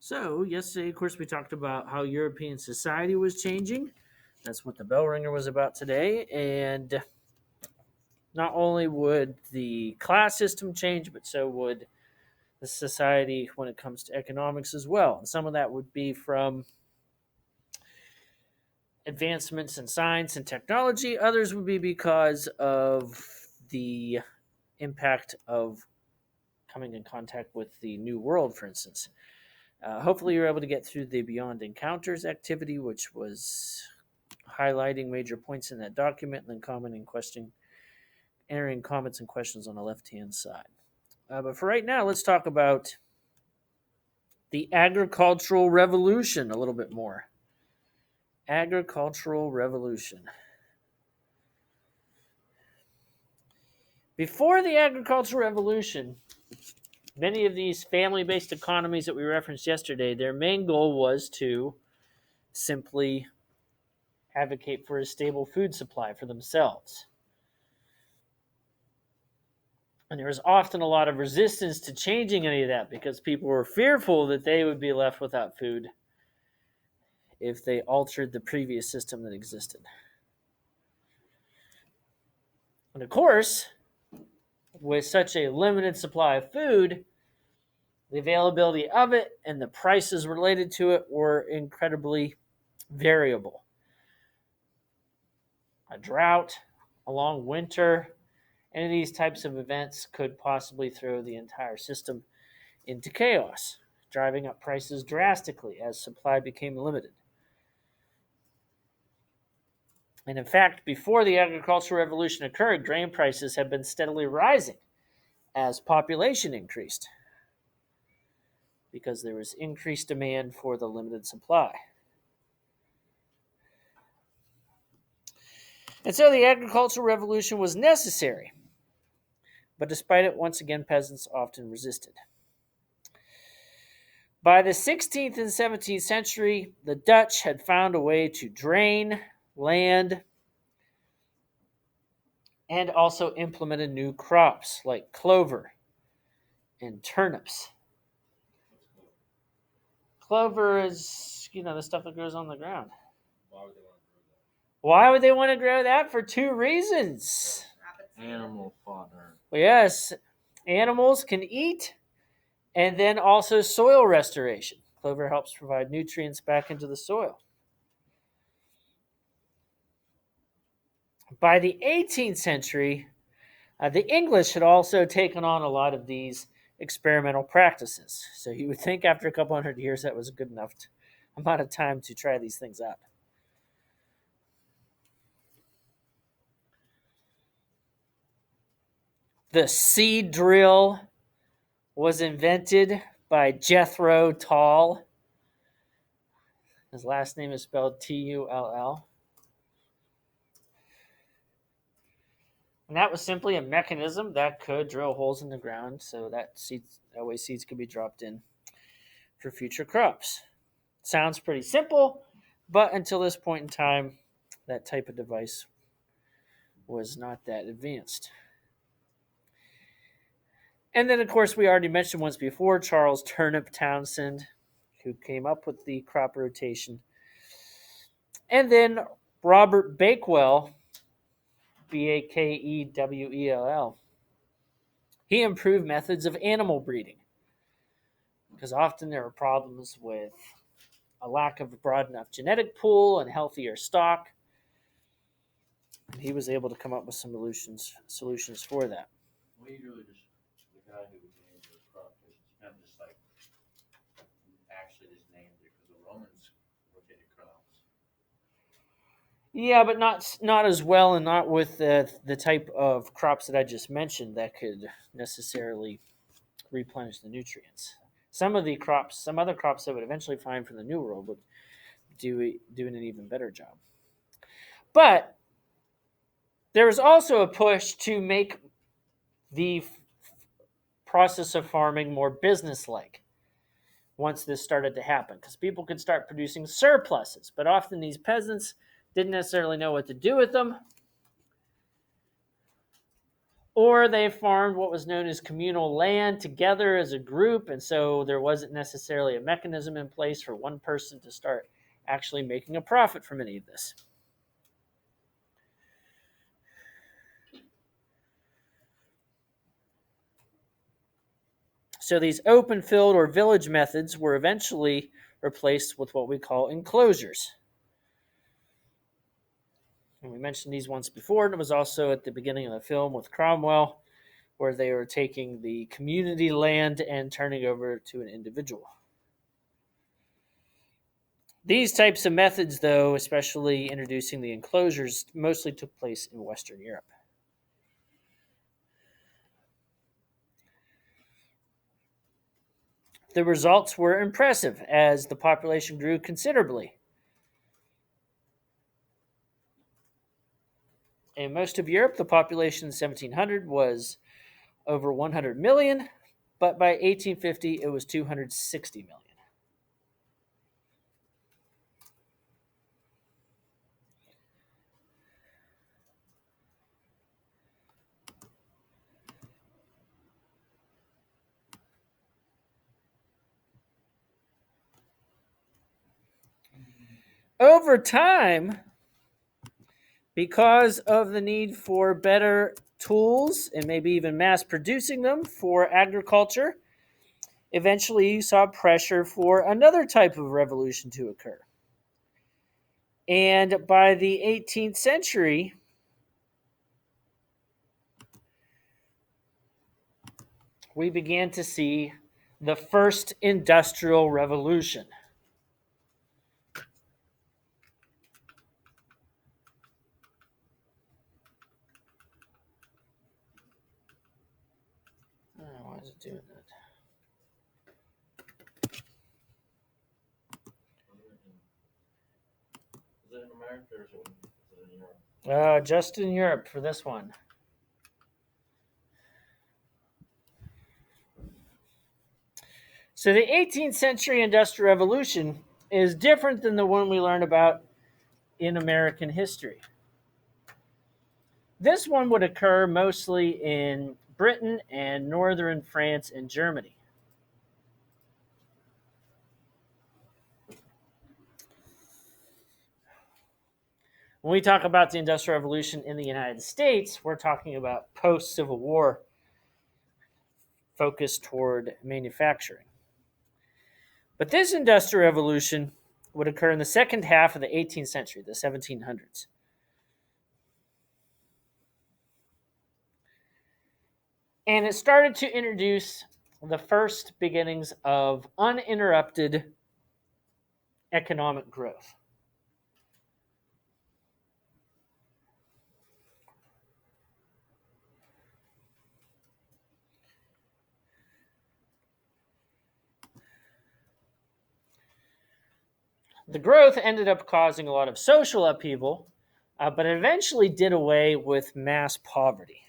So, yesterday, of course, we talked about how European society was changing. That's what the bell ringer was about today. And not only would the class system change, but so would the society when it comes to economics as well. And some of that would be from advancements in science and technology, others would be because of the impact of coming in contact with the new world, for instance. Hopefully, you're able to get through the Beyond Encounters activity, which was highlighting major points in that document and then commenting, question, entering comments and questions on the left-hand side. But for right now, let's talk about the agricultural revolution a little bit more. Agricultural revolution. Before the agricultural revolution, many of these family-based economies that we referenced yesterday, their main goal was to simply advocate for a stable food supply for themselves. And there was often a lot of resistance to changing any of that because people were fearful that they would be left without food if they altered the previous system that existed. And of course, with such a limited supply of food, the availability of it and the prices related to it were incredibly variable. A drought, a long winter, any of these types of events could possibly throw the entire system into chaos, driving up prices drastically as supply became limited. And in fact, before the agricultural revolution occurred, grain prices had been steadily rising as population increased because there was increased demand for the limited supply. And so the agricultural revolution was necessary, but despite it, once again, peasants often resisted. By the 16th and 17th century, the Dutch had found a way to drain land and also implemented new crops like clover and turnips. Clover is, the stuff that grows on the ground. Why would they want to grow that? For two reasons. Animal fodder. Well, yes, animals can eat, and then also soil restoration. Clover helps provide nutrients back into the soil. By the 18th century, the English had also taken on a lot of these experimental practices. So you would think after a couple hundred years that was a good enough amount of time to try these things out. The seed drill was invented by Jethro Tull. His last name is spelled Tull. And that was simply a mechanism that could drill holes in the ground so that way seeds could be dropped in for future crops. Sounds pretty simple, but until this point in time, that type of device was not that advanced. And then, of course, we already mentioned once before Charles Turnip Townsend, who came up with the crop rotation. And then Robert Bakewell, Bakewell. He improved methods of animal breeding because often there are problems with a lack of a broad enough genetic pool and healthier stock. And he was able to come up with some solutions for that. We usually just the guy who named the crop is kind of just like actually just named it because the Romans rotated crops. Yeah, but not as well, and not with the type of crops that I just mentioned that could necessarily replenish the nutrients. Some other crops that would eventually find from the New World would doing an even better job. But there was also a push to make the process of farming more business-like once this started to happen, because people could start producing surpluses, but often these peasants didn't necessarily know what to do with them, or they farmed what was known as communal land together as a group, and so there wasn't necessarily a mechanism in place for one person to start actually making a profit from any of this. So these open field or village methods were eventually replaced with what we call enclosures. And we mentioned these once before, and it was also at the beginning of the film with Cromwell, where they were taking the community land and turning over to an individual. These types of methods, though, especially introducing the enclosures, mostly took place in Western Europe. The results were impressive as the population grew considerably. In most of Europe, the population in 1700 was over 100 million, but by 1850 it was 260 million. Over time, because of the need for better tools and maybe even mass producing them for agriculture, eventually you saw pressure for another type of revolution to occur. And by the 18th century, we began to see the first industrial revolution. Why is it doing that? Is it in America or is it in Europe? Just in Europe for this one. So the 18th century Industrial Revolution is different than the one we learn about in American history. This one would occur mostly in Britain and northern France and Germany. When we talk about the Industrial Revolution in the United States, we're talking about post-Civil War focused toward manufacturing. But this Industrial Revolution would occur in the second half of the 18th century, the 1700s. And it started to introduce the first beginnings of uninterrupted economic growth. The growth ended up causing a lot of social upheaval, but it eventually did away with mass poverty.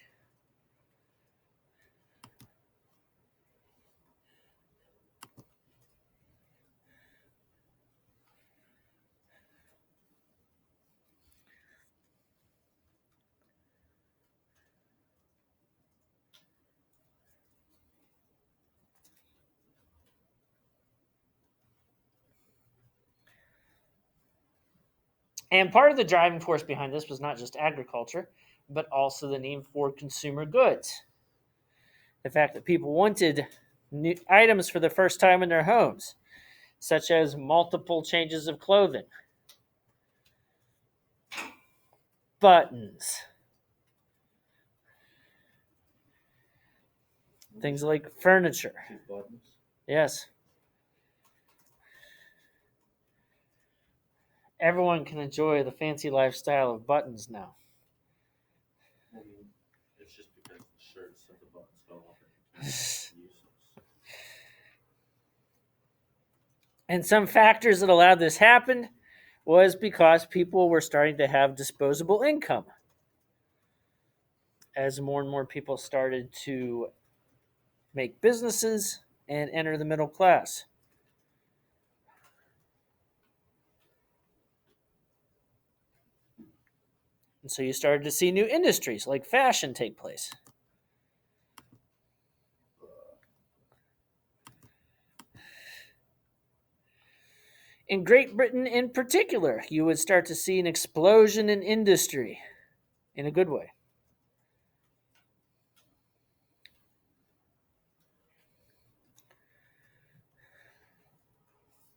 And part of the driving force behind this was not just agriculture, but also the need for consumer goods. The fact that people wanted new items for the first time in their homes, such as multiple changes of clothing, buttons, things like furniture. Buttons. Yes. Everyone can enjoy the fancy lifestyle of buttons now. It's just because the shirts and the buttons fell off. And some factors that allowed this happen was because people were starting to have disposable income. As more and more people started to make businesses and enter the middle class. And so you started to see new industries like fashion take place. In Great Britain in particular, you would start to see an explosion in industry in a good way.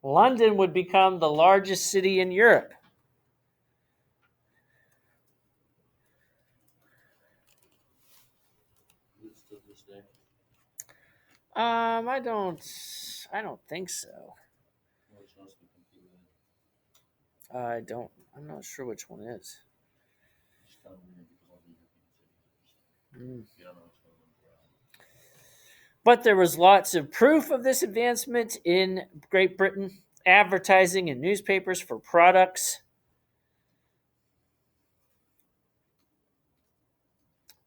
London would become the largest city in Europe. It's still this day. I don't think so. Which else can compete with it? I'm not sure which one is. It's kind of weird because all the European cities. You don't know what's going on. But there was lots of proof of this advancement in Great Britain, advertising in newspapers for products.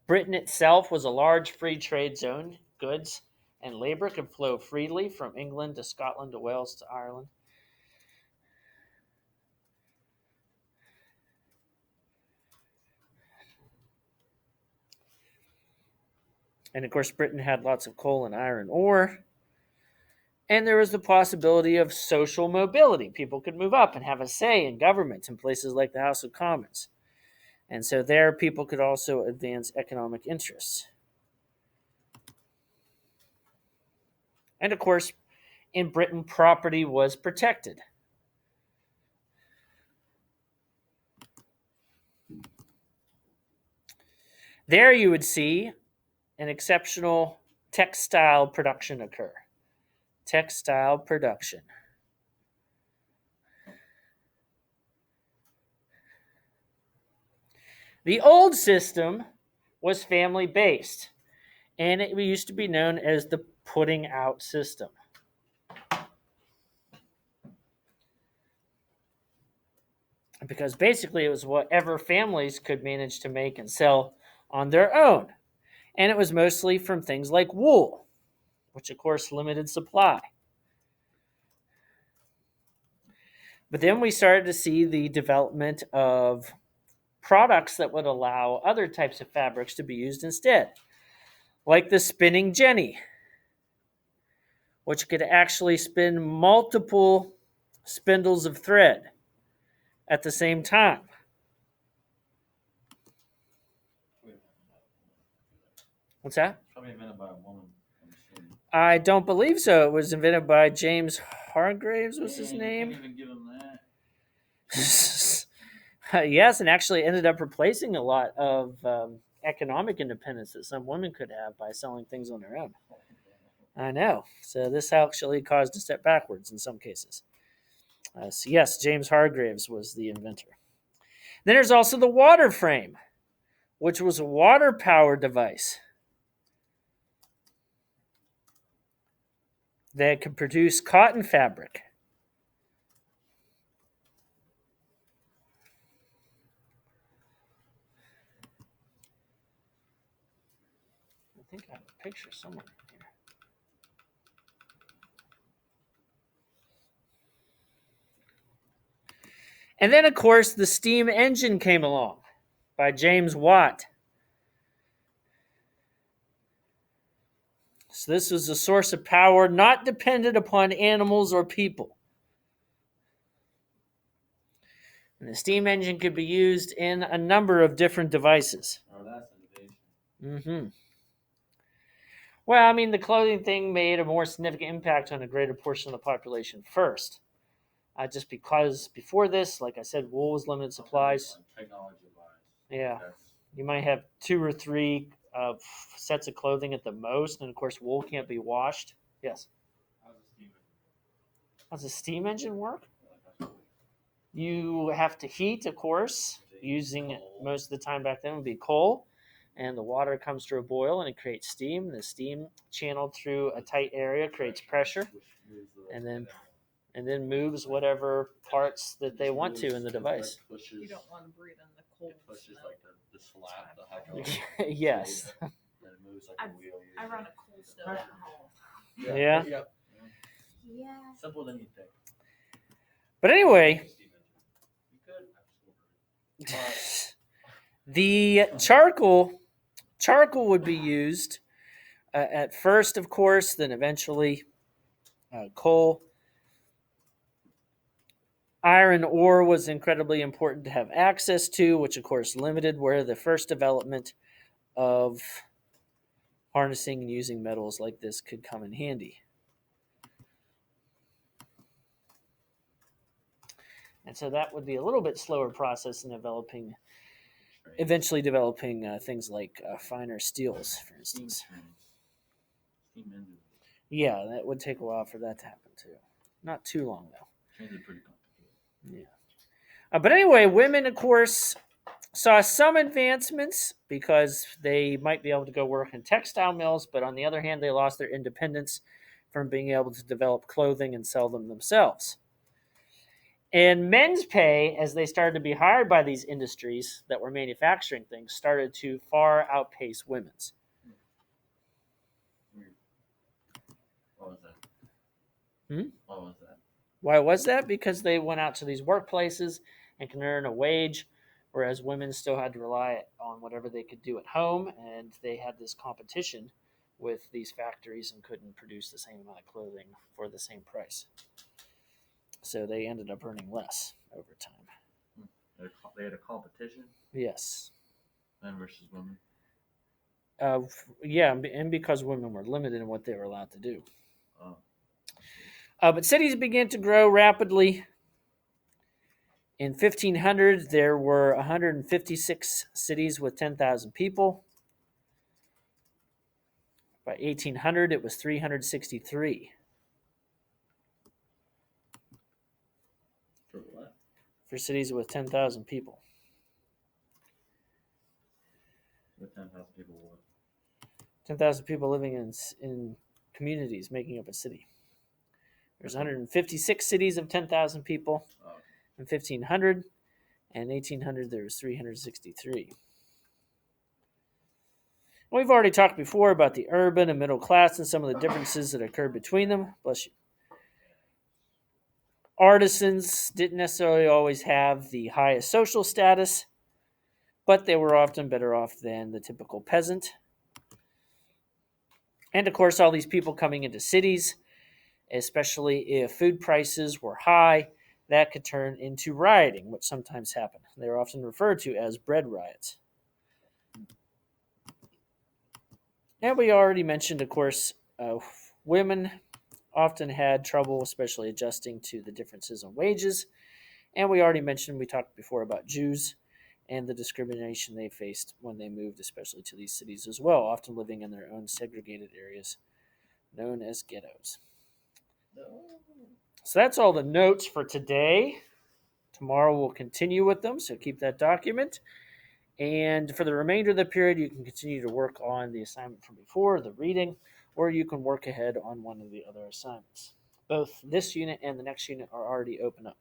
Britain itself was a large free trade zone. Goods and labor could flow freely from England to Scotland to Wales to Ireland. And of course, Britain had lots of coal and iron ore. And there was the possibility of social mobility. People could move up and have a say in government in places like the House of Commons. And so there, people could also advance economic interests. And of course, in Britain, property was protected. There you would see an exceptional textile production occur. Textile production. The old system was family-based, and it used to be known as the putting out system. Because basically it was whatever families could manage to make and sell on their own. And it was mostly from things like wool, which of course limited supply. But then we started to see the development of products that would allow other types of fabrics to be used instead, like the spinning jenny, which could actually spin multiple spindles of thread at the same time. What's that? Probably invented by a woman. I'm assuming. I don't believe so. It was invented by James Hargreaves, was his Man, name. You can't even give him that. Yes, and actually ended up replacing a lot of economic independence that some women could have by selling things on their own. I know. So this actually caused a step backwards in some cases. So yes, James Hargreaves was the inventor. Then there's also the water frame, which was a water-powered device that could produce cotton fabric. I think I have a picture somewhere here. And then, of course, the steam engine came along by James Watt. So this was a source of power not dependent upon animals or people. And the steam engine could be used in a number of different devices. Oh, that's innovation. Mm-hmm. Well, I mean, the clothing thing made a more significant impact on a greater portion of the population first. Just because before this, like I said, wool was limited supplies. Technology-wise. Yeah. That's, You might have 2 or 3 sets of clothing at the most, and of course, wool can't be washed. Yes. how's How does the steam engine? a steam engine work? Like, You have to heat, of course, using most of the time back then would be coal, and the water comes to a boil and it creates steam. The steam channeled through a tight area creates pressure, and then moves whatever parts that they want to in the device. You don't want to breathe in the cold It pushes snow. like the slab, the hydraulic. Yes. Then it moves like a wheel. I run a cold stove at home. Yeah. Yeah. Simpler than you think. But anyway, You could. Absolutely. the charcoal would be used at first, of course, then eventually coal. Iron ore was incredibly important to have access to, which of course limited where the first development of harnessing and using metals like this could come in handy. And so that would be a little bit slower process in eventually developing things like finer steels, for instance. Steam engine. Yeah, that would take a while for that to happen too. Not too long though. Trains are pretty complicated. Yeah. But anyway, women, of course, saw some advancements because they might be able to go work in textile mills, but on the other hand, they lost their independence from being able to develop clothing and sell them themselves. And men's pay, as they started to be hired by these industries that were manufacturing things, started to far outpace women's. What was that? Hmm? What was that? Why was that? Because they went out to these workplaces and can earn a wage, whereas women still had to rely on whatever they could do at home, and they had this competition with these factories and couldn't produce the same amount of clothing for the same price. So they ended up earning less over time. They had a competition, Yes. men versus women. Yeah, and because women were limited in what they were allowed to do. Oh. But cities began to grow rapidly. In 1500, there were 156 cities with 10,000 people. By 1800, it was 363. For what? For cities with 10,000 people. With 10,000 people, what? 10,000 people living in communities making up a city. There's 156 cities of 10,000 people in 1500, and 1800 there was 363. We've already talked before about the urban and middle class and some of the differences that occurred between them. Bless you. Artisans didn't necessarily always have the highest social status, but they were often better off than the typical peasant. And of course, all these people coming into cities, especially if food prices were high, that could turn into rioting, which sometimes happened. They were often referred to as bread riots. And we already mentioned, of course, women often had trouble, especially adjusting to the differences in wages. And we already mentioned, we talked before about Jews and the discrimination they faced when they moved, especially to these cities as well, often living in their own segregated areas known as ghettos. So that's all the notes for today. Tomorrow we'll continue with them, so keep that document. And for the remainder of the period, you can continue to work on the assignment from before, the reading, or you can work ahead on one of the other assignments. Both this unit and the next unit are already open up.